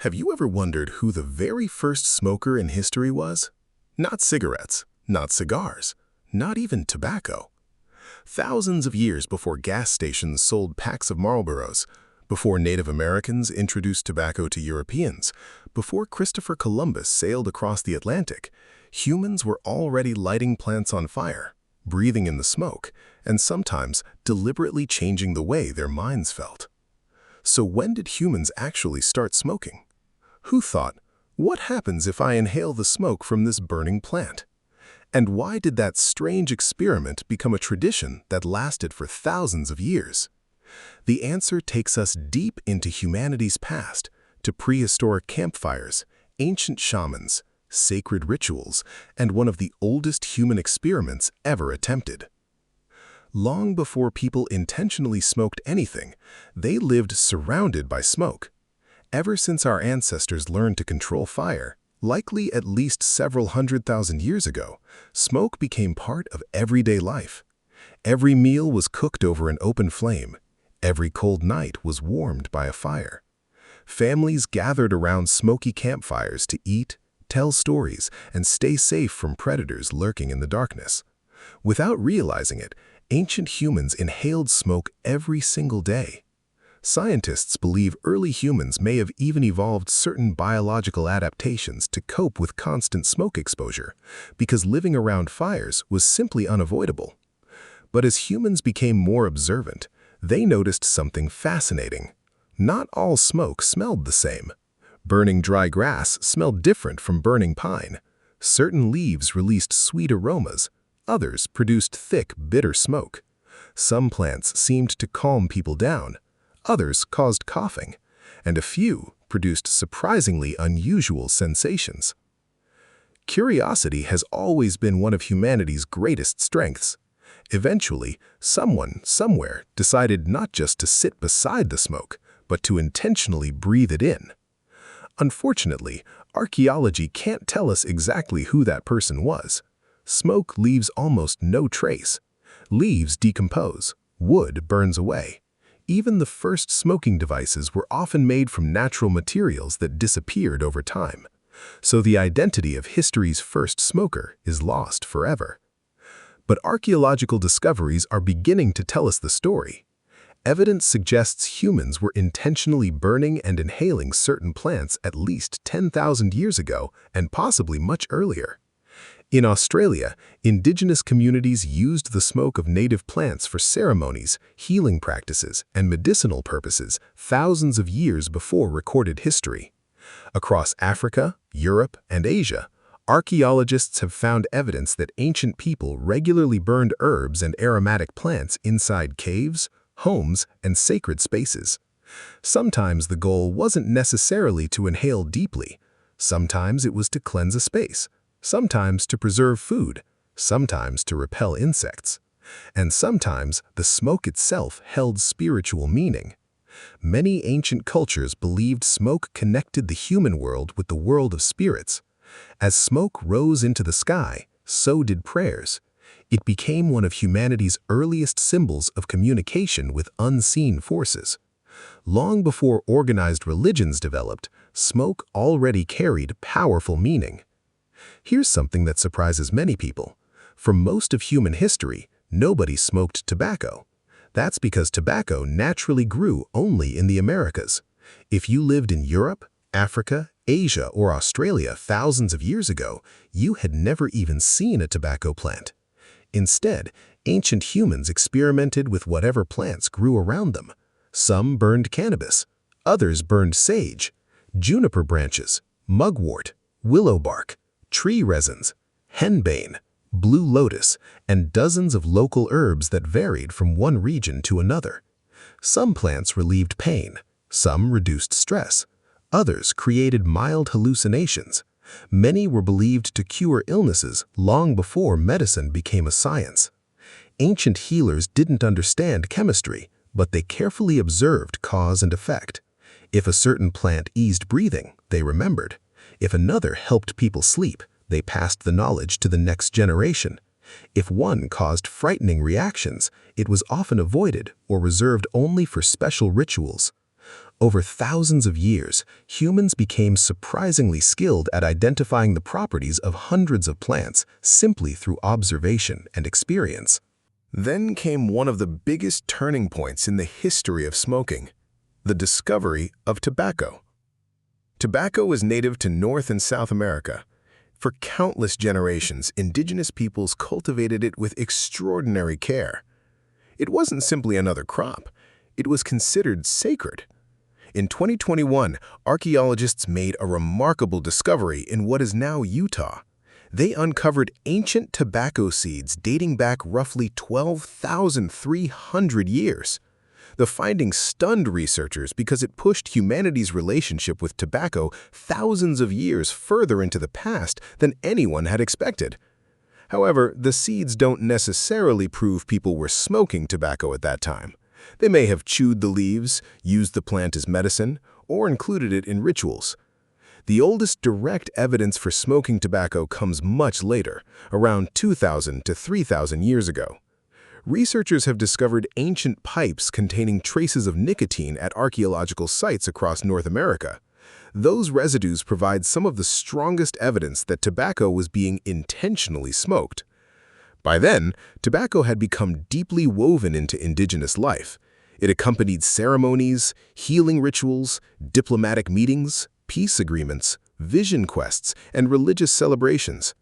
Have you ever wondered who the very first smoker in history was? Not cigarettes, not cigars, not even tobacco. Thousands of years before gas stations sold packs of Marlboros, before Native Americans introduced tobacco to Europeans, before Christopher Columbus sailed across the Atlantic, humans were already lighting plants on fire, breathing in the smoke, and sometimes deliberately changing the way their minds felt. So when did humans actually start smoking? Who thought, what happens if I inhale the smoke from this burning plant? And why did that strange experiment become a tradition that lasted for thousands of years? The answer takes us deep into humanity's past, to prehistoric campfires, ancient shamans, sacred rituals, and one of the oldest human experiments ever attempted. Long before people intentionally smoked anything, they lived surrounded by smoke. Ever since our ancestors learned to control fire, likely at least several 100,000 years ago, smoke became part of everyday life. Every meal was cooked over an open flame. Every cold night was warmed by a fire. Families gathered around smoky campfires to eat, tell stories, and stay safe from predators lurking in the darkness. Without realizing it, ancient humans inhaled smoke every single day. Scientists believe early humans may have even evolved certain biological adaptations to cope with constant smoke exposure, because living around fires was simply unavoidable. But as humans became more observant, they noticed something fascinating. Not all smoke smelled the same. Burning dry grass smelled different from burning pine. Certain leaves released sweet aromas. Others produced thick, bitter smoke. Some plants seemed to calm people down. Others caused coughing. And a few produced surprisingly unusual sensations. Curiosity has always been one of humanity's greatest strengths. Eventually, someone, somewhere, decided not just to sit beside the smoke, but to intentionally breathe it in. Unfortunately, archaeology can't tell us exactly who that person was. Smoke leaves almost no trace. Leaves decompose. Wood burns away. Even the first smoking devices were often made from natural materials that disappeared over time. So the identity of history's first smoker is lost forever. But archaeological discoveries are beginning to tell us the story. Evidence suggests humans were intentionally burning and inhaling certain plants at least 10,000 years ago and possibly much earlier. In Australia, indigenous communities used the smoke of native plants for ceremonies, healing practices, and medicinal purposes thousands of years before recorded history. Across Africa, Europe, and Asia, archaeologists have found evidence that ancient people regularly burned herbs and aromatic plants inside caves, homes, and sacred spaces. Sometimes the goal wasn't necessarily to inhale deeply. Sometimes it was to cleanse a space. Sometimes to preserve food. Sometimes to repel insects. And sometimes the smoke itself held spiritual meaning. Many ancient cultures believed smoke connected the human world with the world of spirits. As smoke rose into the sky, so did prayers. It became one of humanity's earliest symbols of communication with unseen forces. Long before organized religions developed, smoke already carried powerful meaning. Here's something that surprises many people. For most of human history, nobody smoked tobacco. That's because tobacco naturally grew only in the Americas. If you lived in Europe, Africa, Asia, or Australia thousands of years ago, you had never even seen a tobacco plant. Instead, ancient humans experimented with whatever plants grew around them. Some burned cannabis, others burned sage, juniper branches, mugwort, willow bark, tree resins, henbane, blue lotus, and dozens of local herbs that varied from one region to another. Some plants relieved pain, some reduced stress, others created mild hallucinations. Many were believed to cure illnesses long before medicine became a science. Ancient healers didn't understand chemistry, but they carefully observed cause and effect. If a certain plant eased breathing, they remembered. If another helped people sleep, they passed the knowledge to the next generation. If one caused frightening reactions, it was often avoided or reserved only for special rituals. Over thousands of years, humans became surprisingly skilled at identifying the properties of hundreds of plants simply through observation and experience. Then came one of the biggest turning points in the history of smoking: the discovery of tobacco. Tobacco is native to North and South America. For countless generations, indigenous peoples cultivated it with extraordinary care. It wasn't simply another crop. It was considered sacred. In 2021, archaeologists made a remarkable discovery in what is now Utah. They uncovered ancient tobacco seeds dating back roughly 12,300 years. The findings stunned researchers because it pushed humanity's relationship with tobacco thousands of years further into the past than anyone had expected. However, the seeds don't necessarily prove people were smoking tobacco at that time. They may have chewed the leaves, used the plant as medicine, or included it in rituals. The oldest direct evidence for smoking tobacco comes much later, around 2,000 to 3,000 years ago. Researchers have discovered ancient pipes containing traces of nicotine at archaeological sites across North America. Those residues provide some of the strongest evidence that tobacco was being intentionally smoked. By then, tobacco had become deeply woven into indigenous life. It accompanied ceremonies, healing rituals, diplomatic meetings, peace agreements, vision quests, and religious celebrations.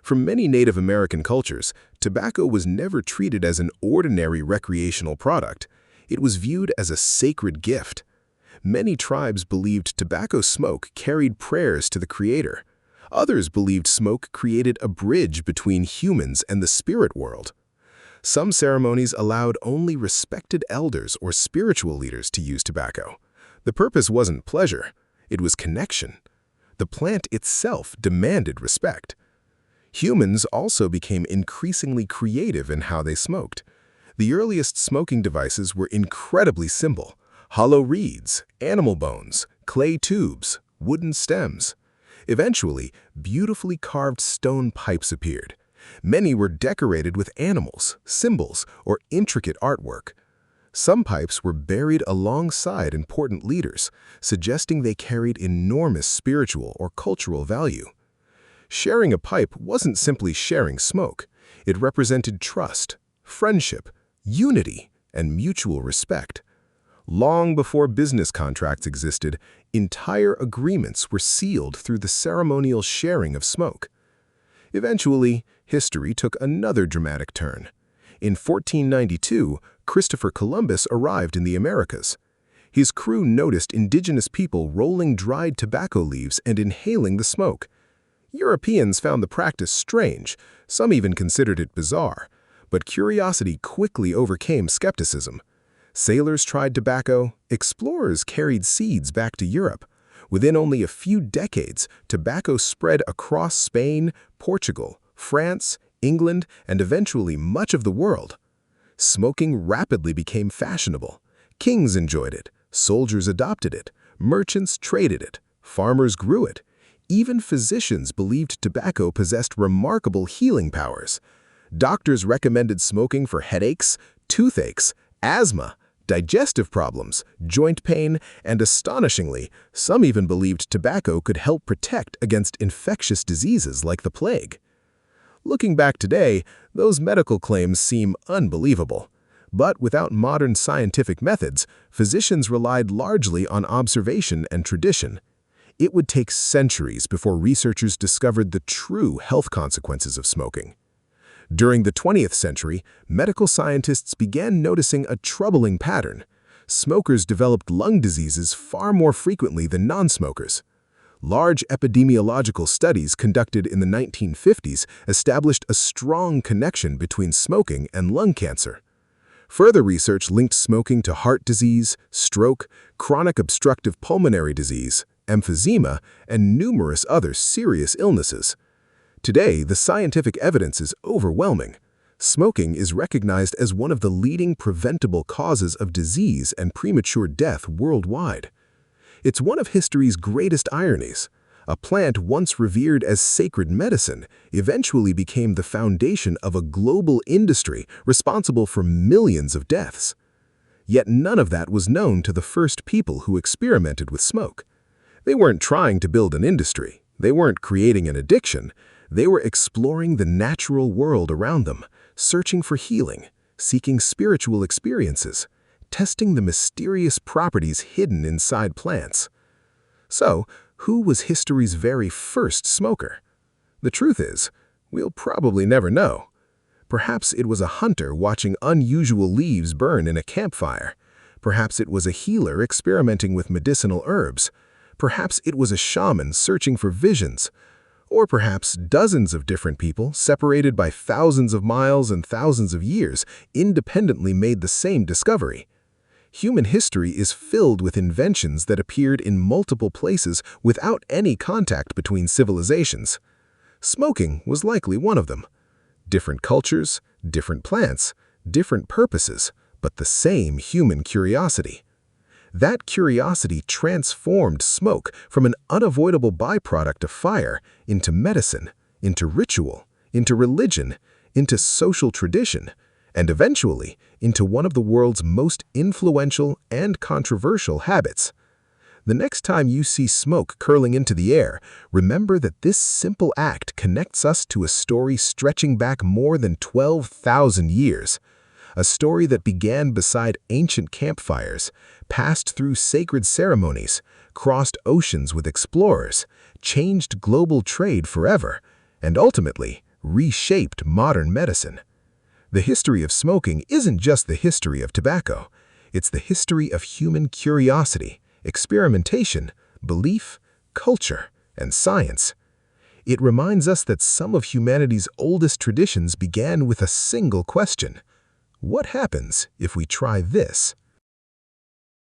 For many Native American cultures, tobacco was never treated as an ordinary recreational product. It was viewed as a sacred gift. Many tribes believed tobacco smoke carried prayers to the Creator. Others believed smoke created a bridge between humans and the spirit world. Some ceremonies allowed only respected elders or spiritual leaders to use tobacco. The purpose wasn't pleasure, it was connection. The plant itself demanded respect. Humans also became increasingly creative in how they smoked. The earliest smoking devices were incredibly simple: hollow reeds, animal bones, clay tubes, wooden stems. Eventually, beautifully carved stone pipes appeared. Many were decorated with animals, symbols, or intricate artwork. Some pipes were buried alongside important leaders, suggesting they carried enormous spiritual or cultural value. Sharing a pipe wasn't simply sharing smoke. It represented trust, friendship, unity, and mutual respect. Long before business contracts existed, entire agreements were sealed through the ceremonial sharing of smoke. Eventually, history took another dramatic turn. In 1492, Christopher Columbus arrived in the Americas. His crew noticed indigenous people rolling dried tobacco leaves and inhaling the smoke. Europeans found the practice strange, some even considered it bizarre, but curiosity quickly overcame skepticism. Sailors tried tobacco, explorers carried seeds back to Europe. Within only a few decades, tobacco spread across Spain, Portugal, France, England, and eventually much of the world. Smoking rapidly became fashionable. Kings enjoyed it, soldiers adopted it, merchants traded it, farmers grew it. Even physicians believed tobacco possessed remarkable healing powers. Doctors recommended smoking for headaches, toothaches, asthma, digestive problems, joint pain, and astonishingly, some even believed tobacco could help protect against infectious diseases like the plague. Looking back today, those medical claims seem unbelievable. But without modern scientific methods, physicians relied largely on observation and tradition. It would take centuries before researchers discovered the true health consequences of smoking. During the 20th century, medical scientists began noticing a troubling pattern. Smokers developed lung diseases far more frequently than non-smokers. Large epidemiological studies conducted in the 1950s established a strong connection between smoking and lung cancer. Further research linked smoking to heart disease, stroke, chronic obstructive pulmonary disease, emphysema, and numerous other serious illnesses. Today, the scientific evidence is overwhelming. Smoking is recognized as one of the leading preventable causes of disease and premature death worldwide. It's one of history's greatest ironies. A plant once revered as sacred medicine eventually became the foundation of a global industry responsible for millions of deaths. Yet none of that was known to the first people who experimented with smoke. They weren't trying to build an industry. They weren't creating an addiction. They were exploring the natural world around them, searching for healing, seeking spiritual experiences, testing the mysterious properties hidden inside plants. So, who was history's very first smoker? The truth is, we'll probably never know. Perhaps it was a hunter watching unusual leaves burn in a campfire. Perhaps it was a healer experimenting with medicinal herbs. Perhaps it was a shaman searching for visions. Or perhaps dozens of different people, separated by thousands of miles and thousands of years, independently made the same discovery. Human history is filled with inventions that appeared in multiple places without any contact between civilizations. Smoking was likely one of them. Different cultures, different plants, different purposes, but the same human curiosity. That curiosity transformed smoke from an unavoidable byproduct of fire into medicine, into ritual, into religion, into social tradition, and eventually into one of the world's most influential and controversial habits. The next time you see smoke curling into the air, remember that this simple act connects us to a story stretching back more than 12,000 years. A story that began beside ancient campfires, passed through sacred ceremonies, crossed oceans with explorers, changed global trade forever, and ultimately reshaped modern medicine. The history of smoking isn't just the history of tobacco. It's the history of human curiosity, experimentation, belief, culture, and science. It reminds us that some of humanity's oldest traditions began with a single question: what happens if we try this?